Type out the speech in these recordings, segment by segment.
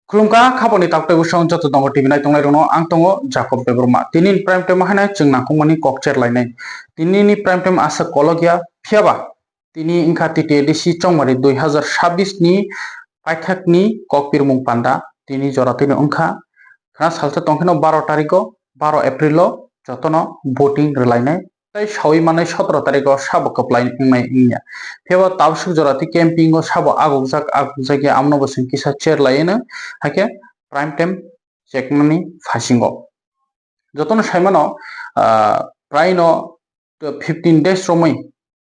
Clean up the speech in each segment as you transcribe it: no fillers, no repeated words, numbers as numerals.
Kulungka khaponi takte busong joto tongo TV nai tongnai rono ang tongo Jacob Bebroma. Tini ni prime time mahana chung nangkungmani kokcher lainai. Tini ni prime time asa kologia phiaba. Tini ingkha titi edisi chongmari 2026 ni paithak ni kokpirmung panda. Tini jora tini ongkha khana salsa tongkhino 12 tariko 12 Aprilo jotono voting relainai. Tai sawi manai 17 tariko sabo kaplai ngai ingya. Phiaba tabsuk jora ti camping o sabo agugjak ya amno bosing kisa chair laina hake prime time chekmani fasingo. Jotono saimano prai no 15 days romoi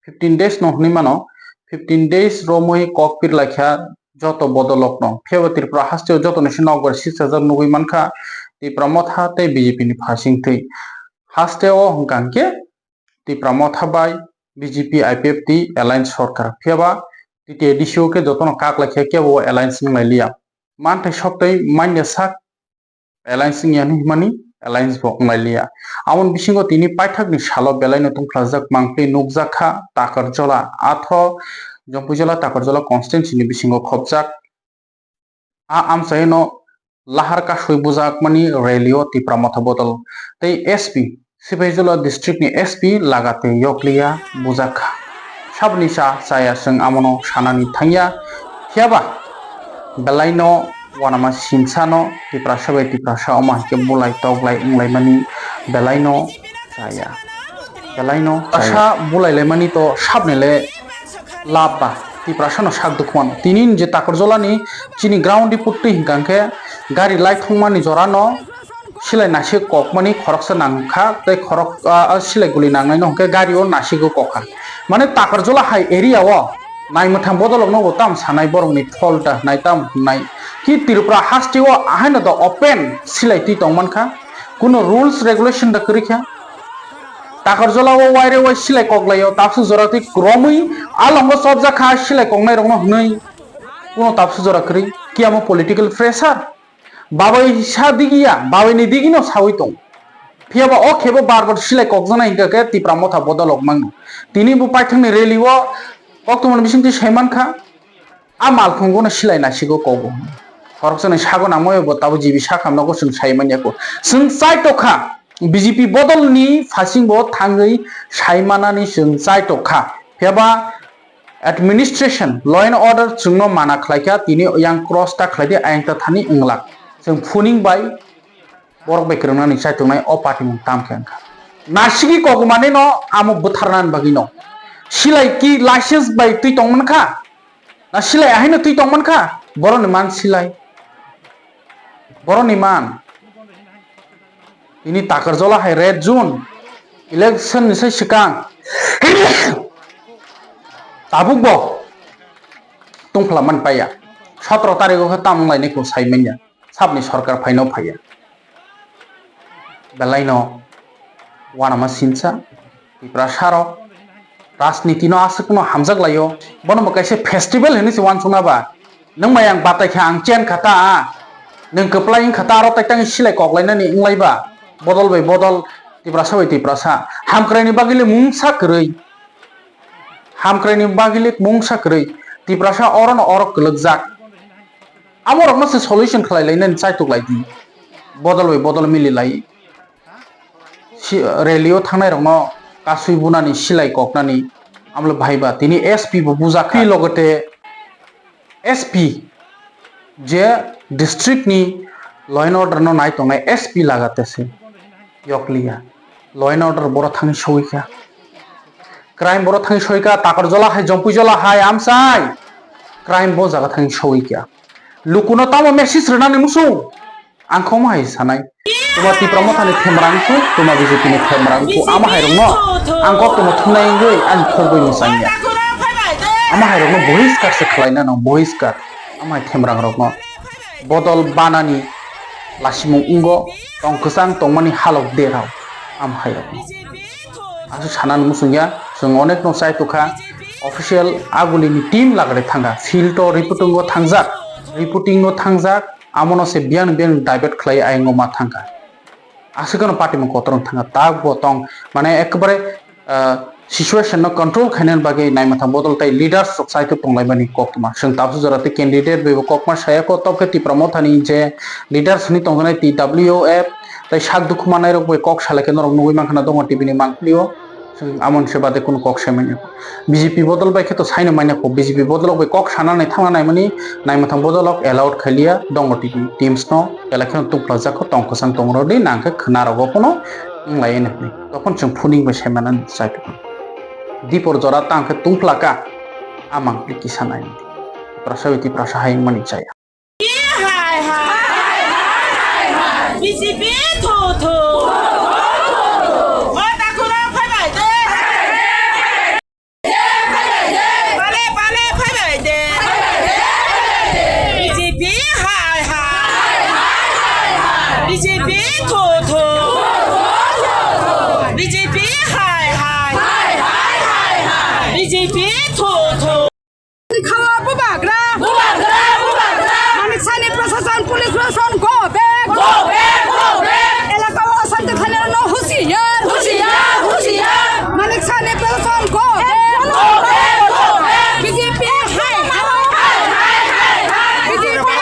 15 days no hnimano 15 days romoi kokpir lakha joto bodolok no phiaba tripura haste joto ni sinogor 6000 nugui mankha tripura motha tei BJP ni fasing tei haste o hongkangke tripura motha bai BJP IPF ti alliance sorkar phiaba titi edisio ke jotono kak lakha ke bo alliance ngai liya manthai soktei manya sak alliance yani mani alliance bo ngai liya amon bisingo tini paithak ni salo belai no tungkhlajak mangpli nukjakha takarjola atho jompujola takarjola constituency ni bisingo khopjak amsai no lahar ka suibujak mani ralio tipra motha bodol tei SP Sibaijola district ni SP lagate yokliya bujakha sabni saya sing amono sanani thangya phiaba belai no wanama sinsano tipra sa oma ke bulai toglai inglai mani belai no saya belai no asa bulai le mani to sabnele labba tipra sa no sak dukman tinin je takarjola ni chini ground di putti hingkangke gari light thongmani jorano silai nasi kok mani khoroksa nangkha tei khorok silai guli nangnai no ke gari o nasi go kokha mane takarjola hai area o nai mutham bodolok no tam sanai borong ni folta nai tam nai ki Tripura haste o ahaino do open silai ti tongmankha kuno rules regulation da krikha takarjola o waire o silai koklayo tapsu jorati kromui alongo sobja kha silai kongnai rong no hnoi kuno tapsu jora kri kiamo political pressure babai sadigiya babai ni digino sawi tong phiaba o khebo barbar silai kokjana hingka Tripura motha bodolok mang tini bu paithangni rally o oktomon bisingti saimankha a malkhungo no silai nasigo kobo horokjana sago namoy bo tabo jibi sakam no sing saimanyako sing chai tokha BJP bodol ni fasing bo thangai saimanani sing chai tokha phiaba administration law and order chungno mana khlaika tini yang cross ta khlaidi ayang ta thani inglak sing funing bai borok bai krona ni chai tongnai o party mung tamkha nasigi kogmane no amo butharnan bagino silai ki license bai tui tongmankha na silai ahaino tui tongmankha boroni man silai boroni man ini takarjola hai red zone election ni sai sikang tabuk bo tungflaman paya 17 tariko kha tamlai ni ko saimanya sabni sarkar phaino phaya belaino wanama sinsa Tripura saro राजनीति no asuk no hamjak layo bono mo kaise festival hini si wan suna ba nang mayang batai kha ang chen khata nang kaplaing khata ro tai tang silai koklaina ni inglai ba bodol bai bodol Tripura sa hamkraini bagile mungsa krei hamkraini bagile mungsa krei Tripura sa oron orok kelagjak amor ma se solution khlai laina chai tuk lai di bodol bai bodol mili lai ralio thangnai rong no kasui bunani silai koknani amlo bhaiba tini SP bo bujakha logote SP je district ni law and order no nai tongnai SP lagate se yokliya law and order boro thang soika crime boro thang soika takarjola hai jompujola hai amsai crime bo jaga thang soika lukuno tamo message renani musu angkho mai sanai tuma Tripura motha ni themrangku tuma BJP ni themrangku ama hai rongno angko tuma thunai ngoi an khorboi musanya ama hai rongno bohiskar se khlaina no bohiskar ama themrang rongno bodol banani lasimung ungo tongkusang tongmani halok derao am hai rongno asu sanan musungya sung onek no sai tukha official aguli ni team lagare thanga field to reporting no thangjak amono se bian divert khlai aingo ma thanga asukano party mo kotorong thanga tag bo tong mane ekbare situation no control khainan bagi nai matham bodol tai leaders rok sai to tonglai mani kokma sing tapsu jarate candidate be kokma saya ko top ke ti promothani je leaders ni tongnai TWF tai sak dukuma nai rok be kok sala ke norok nugui mankhana dong tv ni mangplio sing amon se bade kun kok semanya BJP bodol bai kheto saina manya ko BJP bodol be kok sana nai thangna nai mani nai matham bodolok allowed khalia dong tv teams no election tu plaza ko tong kosang tongrodi nangke khna rogo kono lain ni tokon chung phuning be semanan sai dipor jora tangke tungplaka amang pliki sanai prasawiti prasahai mani chaya hai hai BJP tho ota kura phai bai de pale phai bai de BJP hai BJP tho BJP hai BJP tho খাওয়া বুবাগরা মানিক সাইনে প্রশাসন police প্রশাসন go back এলাকা অশান্তি খানে ন হুশিয়ার মানিক সাইনে প্রশাসন গো ব্যাক বিজেপি হাই BJP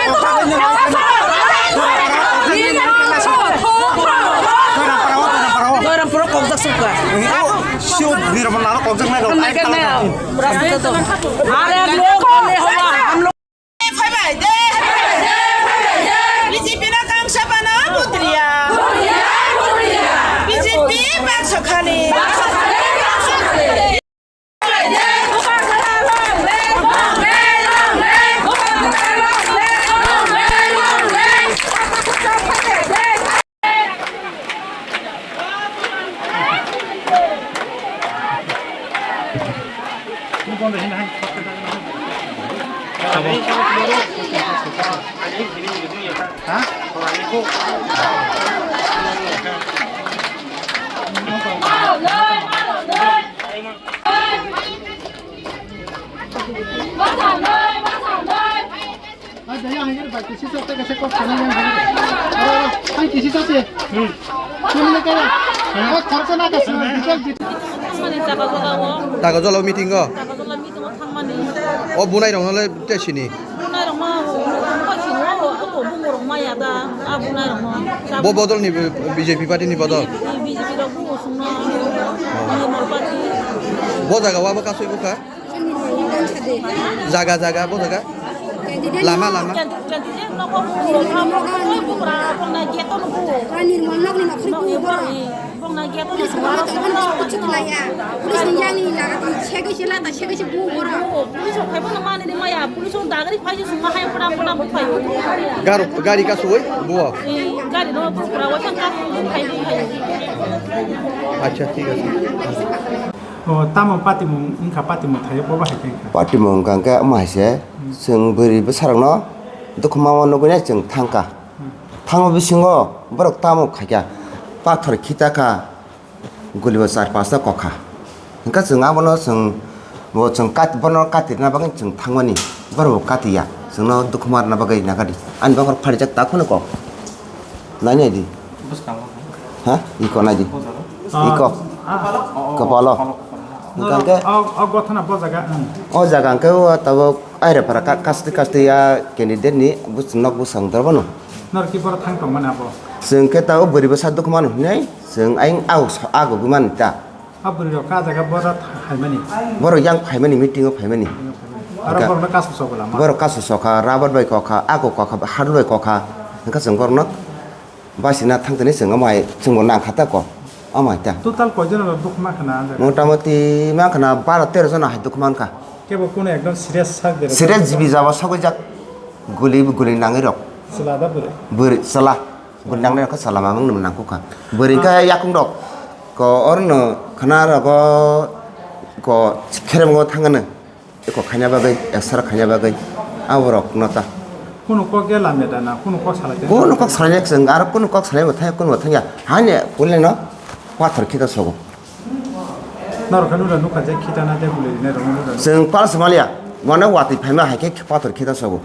Orang pro kojak suka. Shoot di rumah naro kojak na Ada लोग हम लोग phai bai de BJP na kang sa bana putria BJP bak sakhani Taga jolo meeting go. Oh bunai dong nolai te sini. Bo bodol ni BJP party ni bodol. Bo jaga wa ba kasui buka. Jaga bo jaga. Lama. Gari kasui buah. Acha ঠিক আছে tamo patimung ingka patimung thayo bo bahai kengka patimung kangka maise जों बोरैबो सारांनो दुखु मावा नगुने जों थांका थांबा बिसिङो बरक तामो खाया पाथर खिताका गुलिबो चार पाँचटा कखा इनका जों आबनो जों काट बनो काटिरना बागै जों थांमानि बरक काटिया जोंनो दुखु मारना बागै नागादि आन बागर फारिजाक ताखुनो को नायनाय दि हा इको नायदि इको कपालो Kangke, gotana bo jaga. Oh jaga angke tabo aire para kaste ya candidate ni bus nok bus sang terbono. Nor ki bor thang tong mana bo. Seng ke tabo beri besar duk manu ni, seng aing agu guman ta. Abri ro ka jaga bor haimani. Boro yang haimani meeting of haimani. Ara bor na kasu sokola ma. Boro kasu soka rabar bai koka agu koka haru bai koka. Angka seng bor nok basina thang tani seng amai seng nang khata ko. Amai ta. Total koজন duk ma khana. মোটামুটি মা খানা 12-13 জন আহে দuk manka. Kebo kono ekdom serious sak de. Serious jibi jawa sakojak guli nangi rok. Selada bure. Beri salah benang ka salah mamang nang ka beri ka yakung dok ko orno khana ko kerem go thangane ko khanya bagai eksara khanya bagai aworok nota kono ko gela medana kono ko salane jeng ar kono ko salane thai kono thanya hane pulle no pathor kita sogo nor kanu ra nuka je khitana de bule ne ro jeng pal somalia mana wati phaima haike pathor kita sogo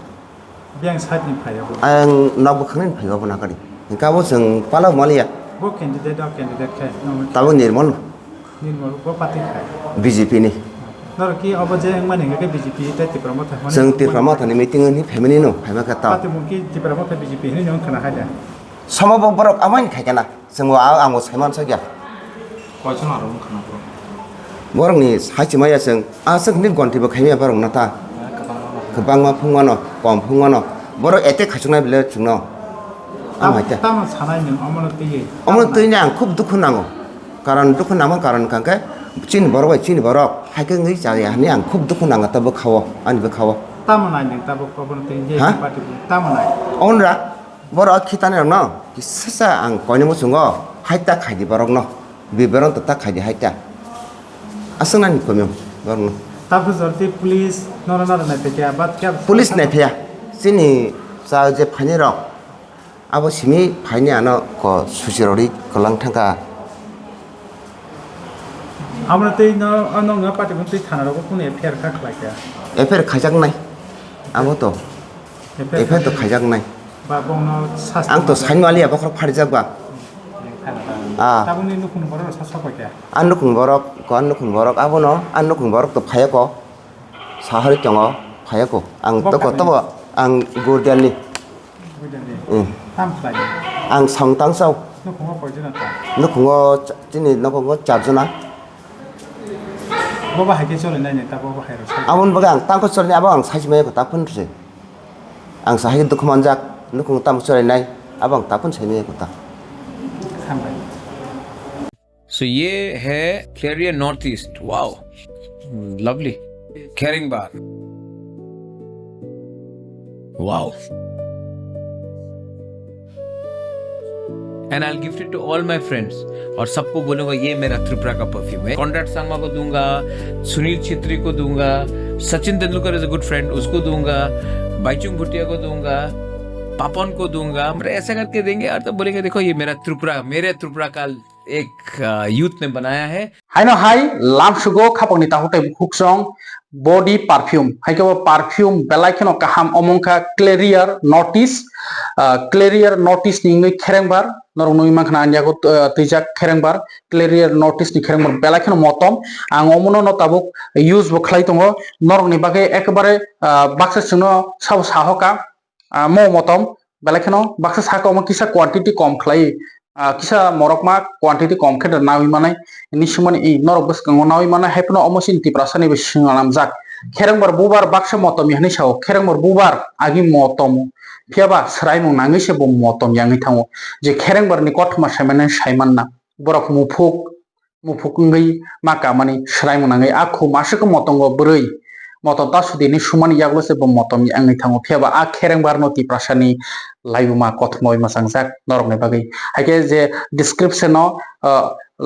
biang side ni phaya bo ang nok khangin phaiga bona kari ka bo jeng pala malia bo candidate khay tabo nirmal নির্মল ব পাতি খায় BJP ni নর কি অবজে মানে কে BJP তাই ত্রিপুরা থাকে जों tirprama thani meeting ni family no phaima ka ta পাতি মুকি ত্রিপুরা থাকে বিজেপি নি নং খানা খায় samabo borok amain khaikana जों आंगो साइमान sa gya কয়জন আর খানা পড়ো borok ni hachimaya जों asok ni gontibo khaimya borok na ta kebangma phungmano kom phungmano borok ete khachungnai bile chungno amhaita তাম ছানাই নং অমনতি amon tuina ang khub dukhu nango karon dukhu nama karon kangke chin borok chin borok haike ngi jari hani ang khub dukhu nanga tabo khawo ani bo khawo তাম নাই নং তাব অমনতি যে হ্যাঁ? পাতি তাম নাই onra borok khitane no ki sasa ang koinemo sungo haita khaidi borok no biberon ta khaidi haita asana ni komyo borok no তারপর জলদি পুলিশ নর নর নাই থেকে বাদ কে police na phya sini sa je phani rok abo simi phani ano ko susirori kolang thangka আমরা তো ন নং পাতি মুকি থানার কো কোন এফআইআর কা খাইয়া efer khajak nai abo to efer to khajak nai বা বং শাস্তি ang to sainwali abo khor pharijak ba তাবুনি নুকুন বড় শাসক পাইয়া annukung borok ko annukung borok abo no annukung borok to phaya ko sahari tongo phaya ko ang to ko to ang gurdialni বুঝলি อืม তাম খাই ang songtang sau นุকুন poison তা nukungo chini nukungo charjuna বাবা হাইকে চলে নাই তা বাবা হাইরো amon baga ang tangko chorni abo ang sajime ko tapun rse ang sahi dukhumanjak nukung tam chore nai abang tapun saime ko ta খাই so ये है क्लेरियर north east wow lovely caring bar wow and I gift it to all my friends और सबको बोलूंगा ये मेरा त्रिपुरा का परफ्यूम है कॉन्ट्रैक्ट सांगमा को दूंगा सुनील छेत्री को दूंगा Sachin Tendulkar is a good friend उसको दूंगा बाईचुंग भुटिया को दूंगा पापन को दूंगा हम ऐसा करके देंगे और तो बोलेंगे देखो ये मेरा त्रिपुरा मेरे त्रिपुरा का एक यूथ ने बनाया है haino hai lamsugo khapangni tahutai huksong body perfume haike perfume belai kheno kaham omongkha Clarier notice ni ngai kherengbar norong nui mangkhana anjago tijak kherengbar Clarier notice ni kherengbar belai kheno motom ang omono no tabuk use bo khlai tongo norong ni bage ekbare baksa sino sab sahoka mo motom belai kheno baksa saka omo kisa quantity kom khlai kisa morokma quantity kom khe nawi manai ni simani i norok boskango nawi manai haipno omosin tiprasani be singalam jak kherengbar bubar baksa motom yani sao kherengbar bubar agi motom phiaba srai no nangi se bo motom yangi thango je kherengbar ni kothma saimane saiman na borok mufuk ngai maka mani srai mo nangai akhu masuk motongo broi moto tasudi ni sumani yaglo se bo motom yangi thango phiaba a kherengbar no tiprasani laibuma kothmoi masangjak norok ne bagai haike je description no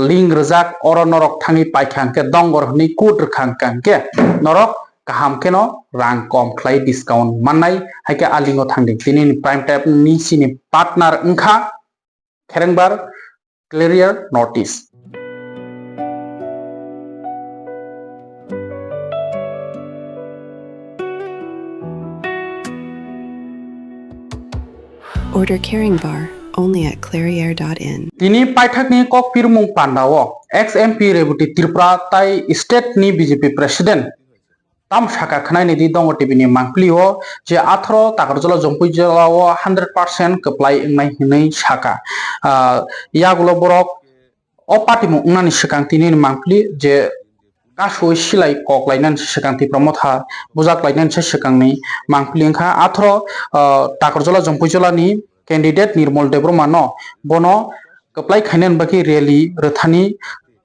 link rejak oro norok thangi paikhangke dongor ni kut khangkangke norok kaham keno rang kom khlai discount manai haike alingo thangdi tini prime type ni sini partner engkha kherengbar Clarier notice Order Caring Bar only at clarier.in. tini paithakni kok pirmung pandao ex MP rebuti Tripura tai state ni BJP president tam shaka khnai ni di dong TV ni mangplio je 18 takarjolo jompui jalao 100% keplai engnai hinai shaka yagulo borok o party mu nani shikang tini ni mangpli je kasoi silai kok lainan shikang ti promotha bujak lainan shikang ni mangpli engkha 18 takarjolo jompui jalani candidate Nirmal Debroma no bono keplai khainan baki rally rethani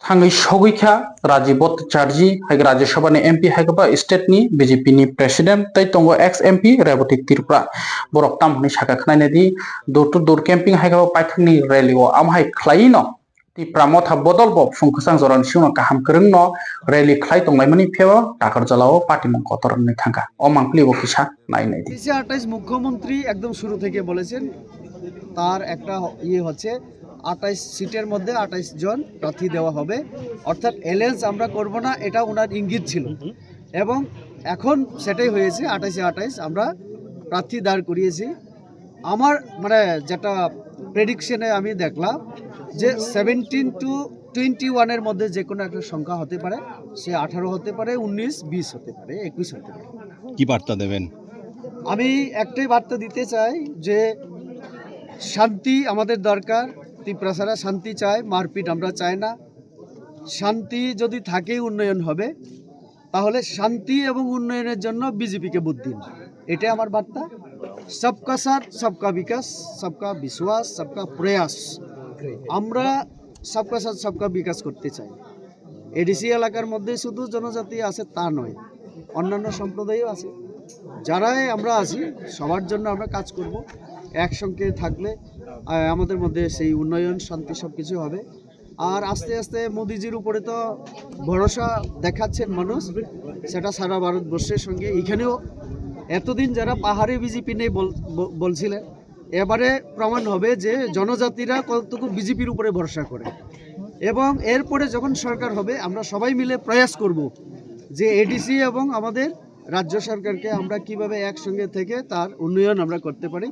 thangai sogikha Rajiv Bhattacharya haike Rajya Sabha ni MP haike state ni BJP ni president tai tongo ex MP Reboti Tripura borok tam ni saka khnai di door to door camping haike paithakni rally o amhai khlai no ti pramotha bodol bob sungkhasang joran siuno kaham krung no rally khlai tonglai mani pheo takar jalao party mong kotor ni thangka o mangpli bo kisa nai nai di 28 মুখ্যমন্ত্রী একদম শুরু থেকে বলেছেন তার একটা ইয়ে হচ্ছে 28 সিটের মধ্যে 28 জন প্রার্থী দেওয়া হবে অর্থাৎ এলায়েন্স আমরা করব না এটা ওনার ইঙ্গিত ছিল এবং এখন সেটাই হয়েছে 28 আমরা প্রার্থী দাঁড় করিয়েছি আমার মানে যেটা প্রেডিকশনে আমি দেখলাম যে 17 to 21-এর মধ্যে যে কোনো একটা সংখ্যা হতে পারে, সে 18 হতে পারে, 19, 20 হতে পারে, 21 হতে পারে। কি বার্তা দেবেন? আমি একটাই বার্তা দিতে চাই যে শান্তি আমাদের দরকার। ত্রিপুরাসারা শান্তি চায়, মারপিট আমরা চাই না। শান্তি যদি থাকেই উন্নয়ন হবে, তাহলে শান্তি এবং উন্নয়নের জন্য বিজেপিকে ভোট দিন, এটাই আমার বার্তা। সবকা সাথ সবকা বিকাশ, সবকা বিশ্বাস, সবকা প্রয়াস। আমরা সবকা সাথ সবকা বিকাশ করতে চাই। এডিসি এলাকার মধ্যে শুধু জনজাতি আছে তা নয়, অন্যান্য সম্প্রদায়ও আছে। যারাই আমরা আছি সবার জন্য আমরা কাজ করব। একসঙ্গে থাকলে আমাদের মধ্যে সেই উন্নয়ন, শান্তি সব কিছু হবে। আর আস্তে আস্তে মোদিজির উপরে তো ভরসা দেখাচ্ছেন মানুষ, সেটা সারা ভারতবর্ষের সঙ্গে। এখানেও এতদিন যারা পাহাড়ে বিজেপি নেই বলছিলেন, এবারে প্রমাণ হবে যে জনজাতিরা কতটুকু বিজেপির উপরে ভরসা করে। এবং এরপরে যখন সরকার হবে, আমরা সবাই মিলে প্রয়াস করব যে এডিসি এবং আমাদের রাজ্য সরকারকে আমরা কিভাবে একসঙ্গে থেকে তার উন্নয়ন আমরা করতে পারি।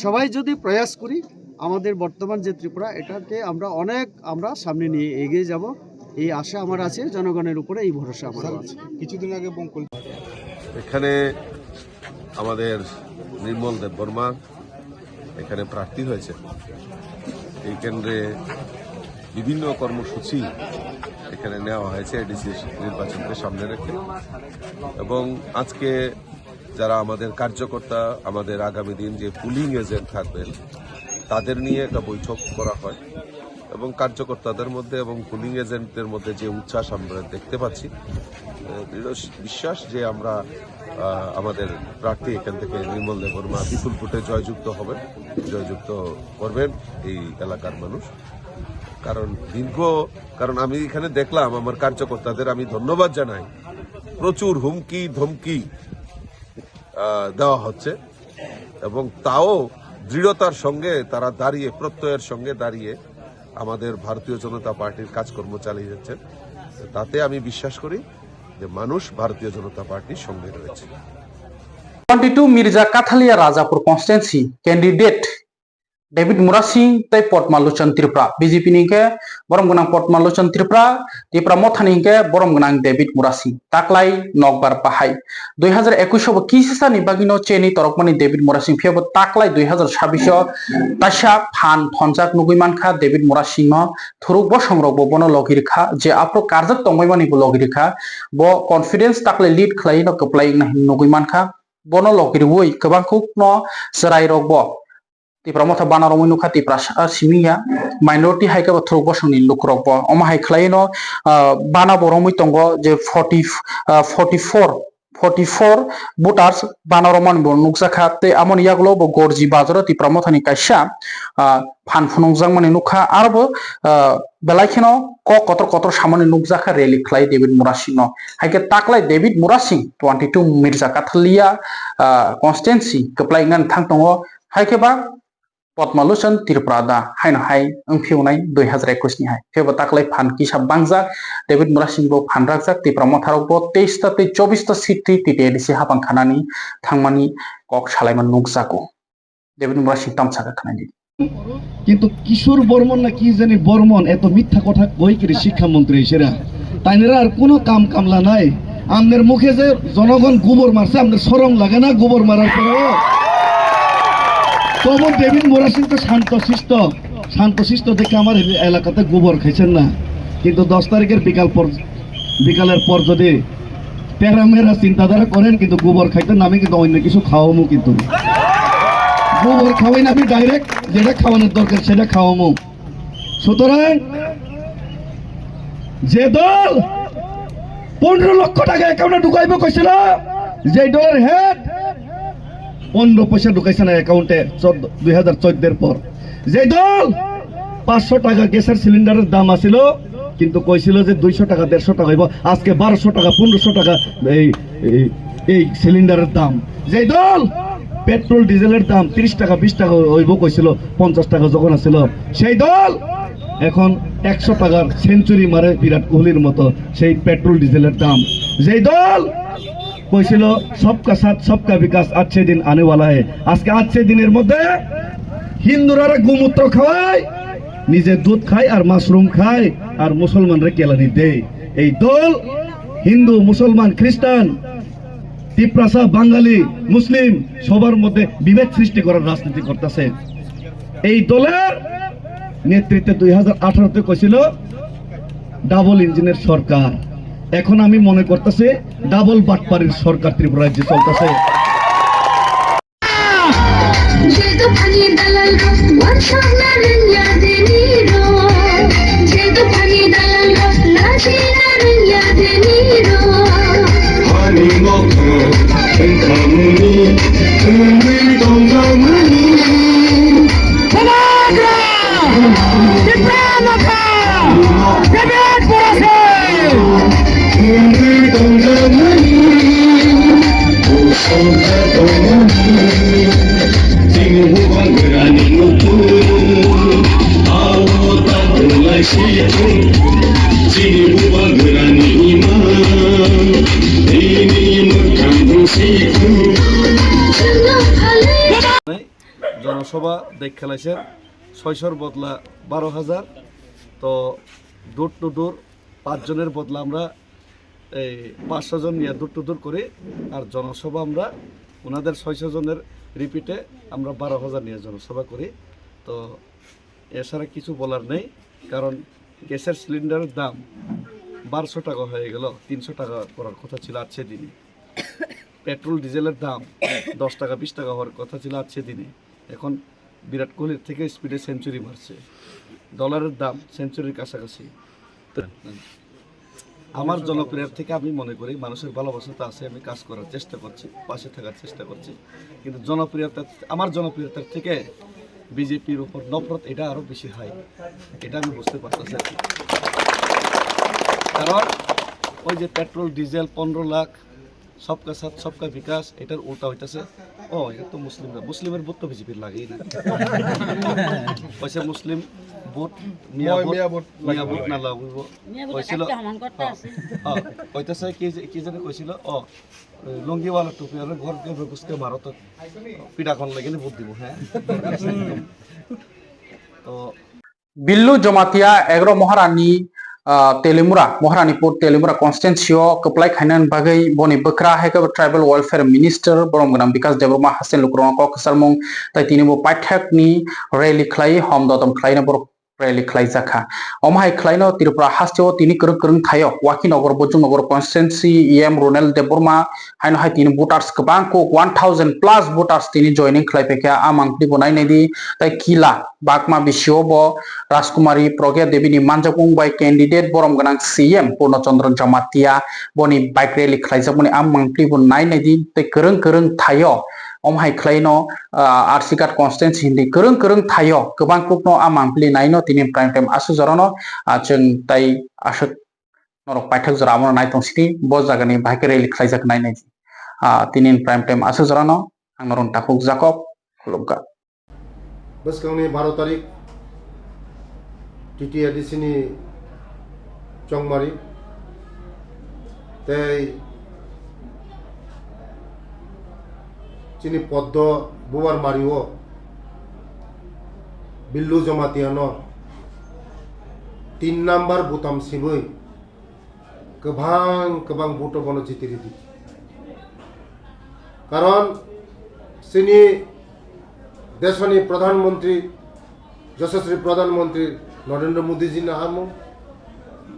সবাই যদি প্রয়াস করি, আমাদের বর্তমান যে ত্রিপুরা, এটাকে আমরা সামনে নিয়ে এগিয়ে যাব, এই আশা আমার আছে। জনগণের উপরে এই ভরসা আমার আছে। কিছুদিন আগে এখানে আমাদের নির্মল দেববর্মা এখানে প্রার্থী হয়েছে। এই কেন্দ্রে বিভিন্ন কর্মসূচি এখানে নেওয়া হয়েছে এডিসি নির্বাচনকে সামনে রেখে। এবং আজকে যারা আমাদের কার্যকর্তা, আমাদের আগামী দিন যে পুলিং এজেন্ট থাকবেন, তাদের নিয়ে একটা বৈঠক করা হয়। এবং কার্যকর্তাদের মধ্যে এবং পুলিং এজেন্টদের মধ্যে যে উচ্ছ্বাস আমরা দেখতে পাচ্ছি, দৃঢ় বিশ্বাস যে আমরা আমাদের প্রার্থী এখান থেকে নির্মল দেববর্মা বিপুল ভোটে জয়যুক্ত করবেন এই এলাকার মানুষ। কারণ আমি এখানে দেখলাম আমার কার্যকর্তাদের আমি ধন্যবাদ জানাই, প্রচুর হুমকি ধমকি দেওয়া হচ্ছে এবং তাও দৃঢ়তার সঙ্গে তারা দাঁড়িয়ে, প্রত্যয়ের সঙ্গে দাঁড়িয়ে আমাদের ভারতীয় জনতা পার্টির কাজকর্ম চালিয়ে যাচ্ছেন। তাতে আমি বিশ্বাস করি যে মানুষ ভারতীয় জনতা পার্টির সঙ্গে রয়েছে। 22 Mirza Kathalia Rajapur constituency candidate David Murasing तै पद्मालोचन त्रिपुरा बीजेपी निके बरम गनां पद्मालोचन त्रिपुरा मथानि के बरम गनां डेविड मुरासिं ताकलाय नकबार बाहाय 2021 किसिसा नि बागिनो चेनि तरकमानि डेविड मुरासिं फेबो ताकलाय 2026 तासा फान थनजाक नुगैमानखा डेविड मुरासिं नो थुरुक बसंग्रब बनो लगिरखा जे आपरो कारजक तंबायमानि बो लगिरखा बो कॉन्फिडेंस ताकलाय लीड खलाय न कप्लाय नुगैमानखा बनो लगिरवै गोबांखौ न सराय रगबो त्रिपुरा मथा बानारमै नुखा त्रिपुरा सिमिया माइनरिटी हाइका थ्रुक बसंनि लुक्रब अमा हाइ खलायनो बाना बरमै तंगो जे 44 voters बानारमान बो नुकजाखा ते आमन यागलो बो गरजि बाजार त्रिपुरा मथानि काइसा फान फुनंजां माने नुखा आरबो बेलायखिनो कतर सामानि नुकजाखा रैली खलाय डेविड मुरासिं नो हाइके ताकलाय डेविड मुरासिं 22 मिर्जा काथलिया कन्स्टिट्युएन्सि कप्लायनान थां दङ हाइकेबा पद्मालोचन त्रिपुरा दा हाइन हाय ओंफिउनाय 2021 नि हाय फेबो ताकलाय फान किसा बांजाक डेविड मुरासिं बो फान राखजाक त्रिपुरा मथाराव बो 23 ता 24 ता सीट टिटिएडिसि हाबां खानानि थांमानि कक सालायमान नुकजाको डेविड मुरासिं तामसाका खानानि কিন্তু কিশোর বর্মন না কি জানি বর্মন এত মিথ্যা কথা কই কি শিক্ষামন্ত্রী এসেরা তাইনেরা আর কোনো কামলা নাই আমনের মুখে যে জনগণ গোবর মারছে আমনের শরম লাগে না গোবর মারার পরেও তবু ডেভিড মুরাসিং তো শান্তশিষ্ট দেখে আমার এলাকাতে গোবর খাইছেন না কিন্তু 10 তারিখের বিকালের পর যদি প্যারামেরা চিন্তাধারা করেন কিন্তু গোবর খাইতে নামে কিন্তু অন্য কিছু খাওয়ামো কিন্তু গোবর খাওয়াই না আমি ডাইরেক্ট যেটা খাওয়ানোর দরকার সেটা খাওয়ামো সুতরাং যে দল 15 লক্ষ টাকা অ্যাকাউন্টে ঢুকাইব কইছিল যে দলের হেড 15 পয়সা ঢুকাইছে না অ্যাকাউন্টে 2014 এর পর যে দল 500 টাকা গ্যাসের সিলিন্ডারের দাম আছিল কিন্তু কইছিল যে 200 টাকা 150 টাকা হইব আজকে 1200 টাকা 1500 টাকা এই সিলিন্ডারের দাম যে দল পেট্রোল ডিজেলের দাম 30 টাকা 20 টাকা হইব কইছিল 50 টাকা যখন আছিল সেই দল এখন 100 টাকার সেঞ্চুরি মারে বিরাট কোহলির মতো সেই পেট্রোল ডিজেলের দাম যে দল কইছিল সবকা সাথ সবকা বিকাশ আজকে দিন আনে वाला है আজকে আজকে দিনের মধ্যে হিন্দুরা গোমূত্র খাওয়ায় নিজে দুধ খায় আর মাশরুম খায় আর মুসলমানরা কেলানি দেয়। এই দল হিন্দু, মুসলমান, খ্রিস্টান, তিপ্রাসা, বাঙালি, মুসলিম সবার মধ্যে বিভেদ সৃষ্টি করার রাজনীতি করতেছে। এই দলের নেতৃত্বে 2018-তে কইছিল ডাবল ইঞ্জিনের সরকার। এখন আমি মনে করতেছি ডাবল বাটপাড়ির সরকার ত্রিপুরা রাজ্যে চলতেছে। জনসভা দেখ খেলাইছেন 600 বদলা 12,000। তো ডোর টু ডোর 5 জনের বদলা আমরা এই 500 জন নিয়ে ডোর টু ডোর করি। আর জনসভা আমরা ওনাদের 600 জনের রিপিটে আমরা 12,000 নিয়ে জনসভা করি। তো এছাড়া কিছু বলার নেই, কারণ গ্যাসের সিলিন্ডারের দাম 1200 টাকা হয়ে গেল, 300 টাকা করার কথা ছিল আজকে দিনে। পেট্রোল ডিজেলের দাম 10 টাকা 20 টাকা হওয়ার কথা ছিল আজকে দিনে। এখন বিরাট কোহলির থেকে স্পিডে সেঞ্চুরি মারছে। ডলারের দাম সেঞ্চুরির কাছাকাছি। আমার জনপ্রিয়তার থেকে আমি মনে করি মানুষের ভালোবাসাতে আছে, আমি কাজ করার চেষ্টা করছি, পাশে থাকার চেষ্টা করছি। কিন্তু আমার জনপ্রিয়তার থেকে বিজেপির উপর নফরত এটা আরও বেশি হয়, এটা আমি বুঝতে পারতেছি। কারণ ওই যে পেট্রোল ডিজেল 15 লাখ সবকা সাথ সবকা বিকাশ, এটার উল্টা হইতেছে ও এটা তো মুসলিমের ভোট তো বিজেপির লাগেই না। পয়সা মুসলিম ভোট মিয়া ভোট না লাগব কইছিল। কইতেছে কি জানি কইছিল লুঙ্গিওয়ালা টুপি আর ঘরকে বেগুসকে ভারত পিঠাখন লাগিলে ভোট দিব। হ্যাঁ, তো बिल्लु जमातिया एग्रो महारानी तेलिमुरा महारानीपुर तेलिमुरा कन्स्टिट्यून्सियो कप्लाय खाइनान बागै बनि बक्रा हाइक ट्राइबल वेलफेयर मिनिस्टर बरमगनाम विकास देबरमा हासेन लुक्रन को खसारमुं ताइ तिनिबो पाठ्यकनि रैली खलाय हमददम खलायना बर रैली खलाय जाखा अमहाय खलायनो त्रिपुरा हास्टियो तिनि करं करं थायो वाकिनगर बजुनगर कन्स्टिट्यून्सि एम रोनेल देबरमा हाइनो हाय तिनि वोटार्स गोबां को 1000 प्लस वोटार्स तिनि जॉइनिंग खलायफेका आमांक्ति बनायनायदि ताइ किला बागमा बिसियोबो राजकुमारी प्रज्ञा देवीनि मानजापुं बाय कैंडिडेट बरमगनां सीएम पूर्णचंद्र जमातिया बनि बाइक रैली खलायजाबनि आमांक्ति बनायनायदि ताइ करं करं थायो अमहाय खलायनो आरसी कार्ड कन्स्टिट्यून्सि हिंदी करं करं थायो गोबां कुकनो आमांक्ति नायनो तिनि प्राइम टाइम आसु जरानो जों ताइ आसु नरक पाठक जरामो नायतंसिनि ब जागानि बाइक रैली खलायजाक नायनाय तिनि प्राइम टाइम आसु जरानो आं नरन ताकुक जाकब खुलुमगा बसकांनि 12 तारिख टीटीआरडीसीनि चंगमारी तै चिनि पद्म बुवार मारिओ बिल्लु जमातियानो 3 नम्बर बुताम सिबै गोबां भोट बनो जितिरिदि कारण सिनि देशनि प्रधानमंत्री यशस्वी प्रधानमंत्री नरेंद्र मोदी जी नामो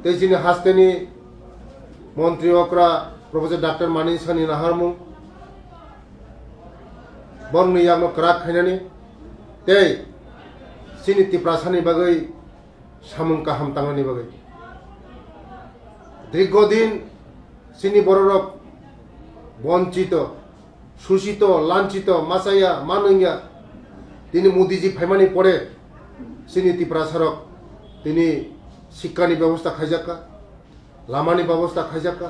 तेजिनि हास्तेनि मंत्री ओकरा प्रोफेसर डॉक्टर मानिसानि नाहारमु बरनि यामो क्राक खाइनानि ते सिनि तिप्रासानि बागै सामुंका हामतांनि बागै दीर्घदिन सिनि बररक वंचित शोषित लांछित मासाया मानंगिया তিনি মোদিজি ফাইমানি পরে সিনি ত্রিপুরাসারক তিনি শিক্ষানি ব্যবস্থা খাইজাকা লামানি ব্যবস্থা খাইজাকা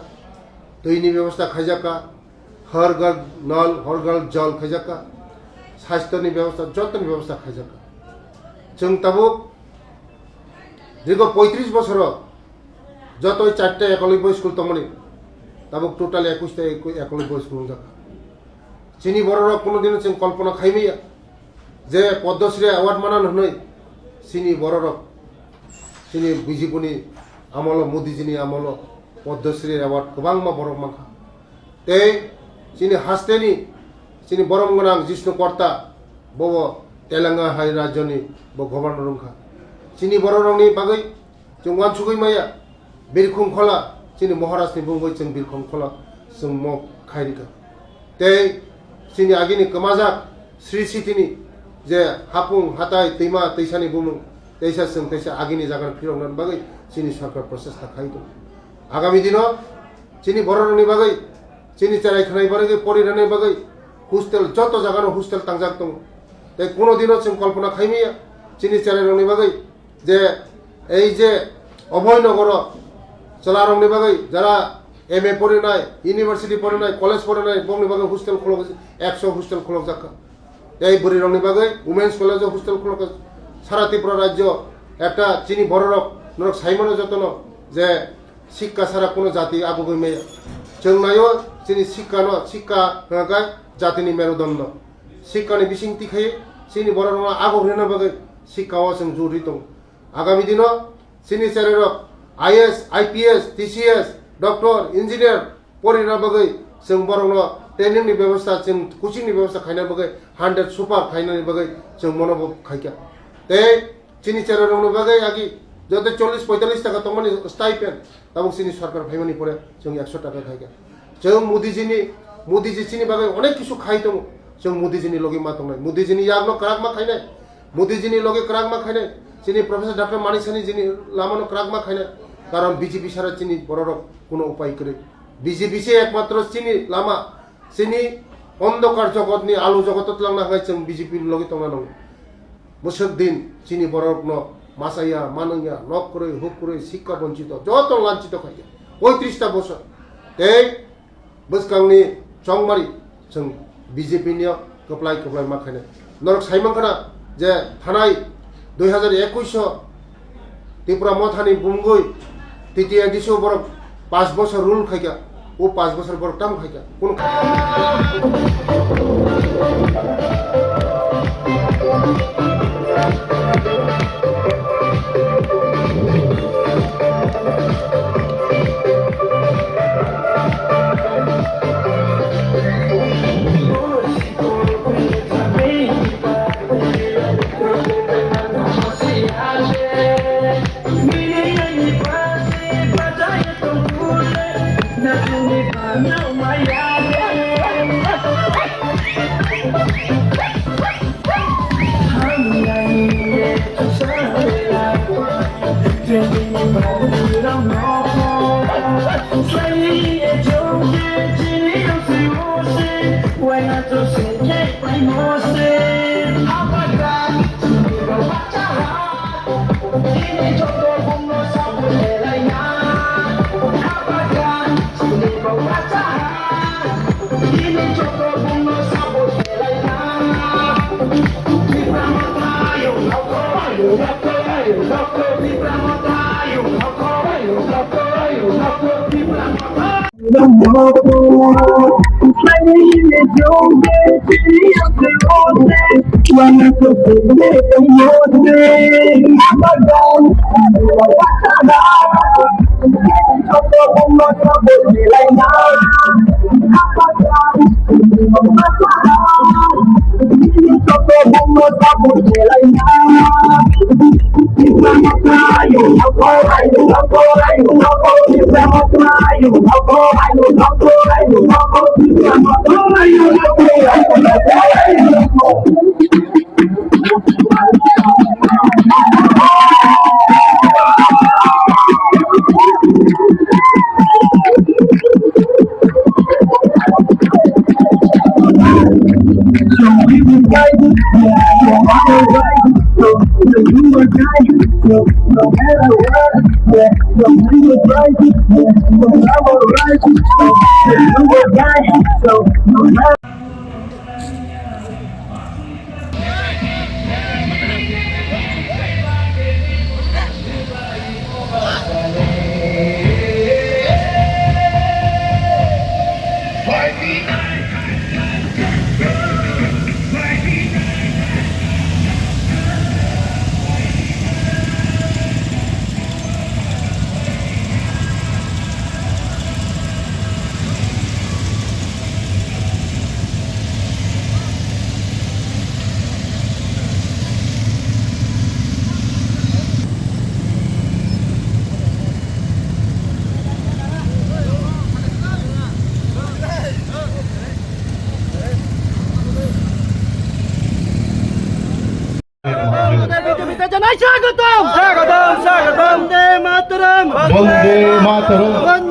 दैनि ব্যবস্থা খাইজাকা हर घर नल हर घर जल खाइजाका स्वास्थ्यनि व्यवस्था जतनि व्यवस्था खाइजाका जों ताबो दीर्घ 35 बছर যত 4টা একলব্য স্কুল তমনি তাবো টোটাল 21টা একলব্য স্কুল জাকা চিনি বড়রা কোনোদিন जों কল্পনা খাইবেয়া যে পদ্মশ্রী অ্যাওয়ার্ড মানানো হই sini bororok sini bijipuni amolo modijini amolo Padmashri award গোবাংমা বরং মাখা এই sini hasteni sini borong gonang jisnu korta bobo telanga hai rajoni bo gobernor rungkha sini bororongni bagai jung wan sugui maya birkhung khola sini maharashni bungoi jung birkhung khola jung mo khairika tei sini agini kamajak sri sitini je hapung hatai teima teisani bumung teisa sung teisa agini jagan phirongnan bagai sini sarkar procesta khaido আগামী দিন চিনি বড়রনি বাগাই চিনি চারাই খানাই বাগাই পরিরানি বাগাই hostel যত জায়গানো hostel তাংজাক দং তাই কোনো দিনও जों কল্পনা খাইমিয়া চিনি চারাই রংনি বাগাই যে এই যে অভয়নগর চলারংনি বাগাই যারা এমএ পড়ে নাই ইউনিভার্সিটি পড়ে নাই কলেজ পড়ে নাই বংনি বাগাই হোস্টেল খোলক 100 হোস্টেল খোলক জাকা এই বুড়ি রংনি বাগাই উমেন্স কলেজ হোস্টেল খোলক সারা ত্রিপুরা রাজ্য একটা চিনি বড়রক নরক সাইমনো যতন যে শিক্ষা ছাড়া কোনো জাতি আগুগই মেয়ে जों नायो जोंनि शिक्षा होनाय जातिनि मेरुदण्ड शिक्षानि बिसिंथि खायो जोंनि बर' रावा आगर होनो बागै शिक्षायाव जों जुरि दं आगामी दिनाव जोंनि सेरेरक IAS IPS TCS doctor engineer फरायनो बागै जों बर'नो ट्रेनिंनि व्यवस्था जों कोचिंनि व्यवस्था खायनो बागै 100 सुपार खायनो बागै जों मनोभाब खायका ते जोंनि सेरेरकनो बागै आगि যদি 40-45 টাকা তোমানি স্টাইপেন্ড এবং সিনি সরকার ভাইমানি পড়ে जों 100 টাকা খাইগা जों মোদিজি চিনি বাগে অনেক কিছু খাই দং जों মোদিজিনি লগে মা দং মোদিজিনি ইয়াগনো ক্রাগমা খাইনাই মোদিজিনি লগে ক্রাগমা খাইনাই চিনি প্রফেসর ডক্টর মানিসানি জিনি লামানো ক্রাগমা খাইনাই কারণ বিজেপি সারা চিনি বড়রক কোনো উপায় করে বিজেপি সে একমাত্র চিনি লামা চিনি অন্ধকার জগতনি আলো জগতত লাংনা হয় जों বিজেপি লগে দংনা নং বছর দিন চিনি বড়রকনো মাসাইয়া মানইয়া নক করে হুক করে শিক্ষা বঞ্চিত যত লাঞ্ছিত খাইয়া 35টা বছর এই বসকাংনি চংমারি जों বিজেপি নিয়া কপ্লাই মা খাইনে নরক সাইমাংখানা যে থানাই 2021 ত্রিপুরা মথানি বুমগই তৃতীয় দিশো বড় 5 বছর রুল খাইয়া ও 5 বছর বড় টাম খাইয়া কোন জানাই স্বাগতম স্বাগতম স্বাগতম বন্দে মাতরম বন্দে মাতরম